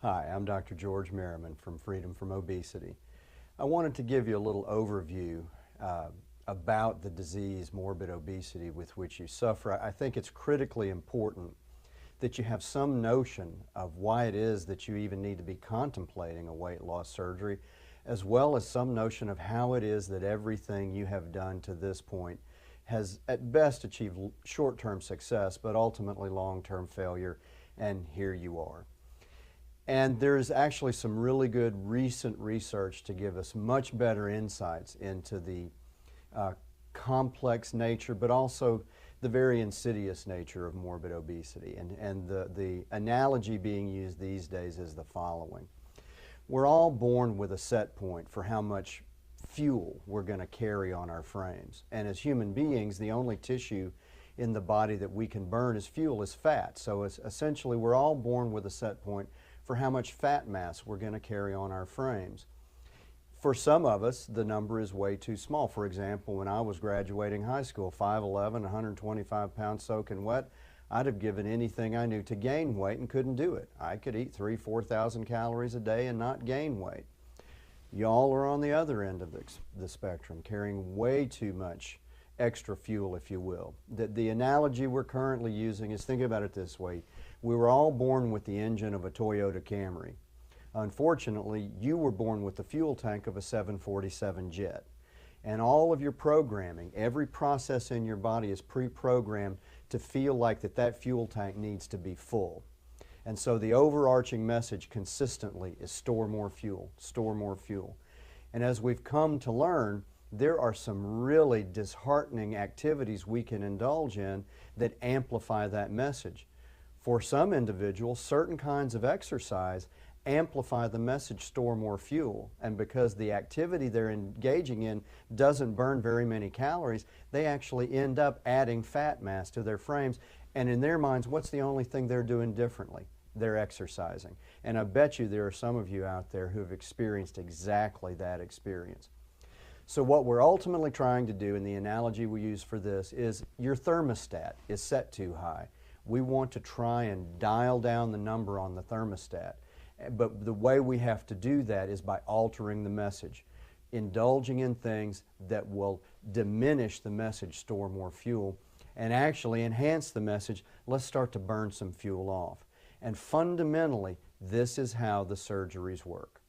Hi, I'm Dr. George Merriman from Freedom from Obesity. I wanted to give you a little overview about the disease morbid obesity with which you suffer. I think it's critically important that you have some notion of why it is that you even need to be contemplating a weight loss surgery, as well as some notion of how it is that everything you have done to this point has at best achieved short-term success, but ultimately long-term failure, and here you are. And there's actually some really good recent research to give us much better insights into the complex nature, but also the very insidious nature of morbid obesity. And the analogy being used these days is the following. We're all born with a set point for how much fuel we're going to carry on our frames. And as human beings, the only tissue in the body that we can burn as fuel is fat. So it's essentially we're all born with a set point for how much fat mass we're going to carry on our frames. For some of us, the number is way too small. For example, when I was graduating high school, 5'11", 125 pounds soaking wet, I'd have given anything I knew to gain weight and couldn't do it. I could eat 3,000 to 4,000 calories a day and not gain weight. Y'all are on the other end of the spectrum, carrying way too much extra fuel, if you will. The analogy we're currently using is, think about it this way. We were all born with the engine of a Toyota Camry. Unfortunately, you were born with the fuel tank of a 747 jet. And all of your programming, every process in your body is pre-programmed to feel like that fuel tank needs to be full. And so the overarching message consistently is store more fuel, store more fuel. And as we've come to learn, there are some really disheartening activities we can indulge in that amplify that message. For some individuals, certain kinds of exercise amplify the message, store more fuel. And because the activity they're engaging in doesn't burn very many calories, they actually end up adding fat mass to their frames. And in their minds, what's the only thing they're doing differently? They're exercising. And I bet you there are some of you out there who have experienced exactly that experience. So what we're ultimately trying to do, and the analogy we use for this, is your thermostat is set too high. We want to try and dial down the number on the thermostat. But the way we have to do that is by altering the message, indulging in things that will diminish the message, store more fuel, and actually enhance the message, let's start to burn some fuel off. And fundamentally, this is how the surgeries work.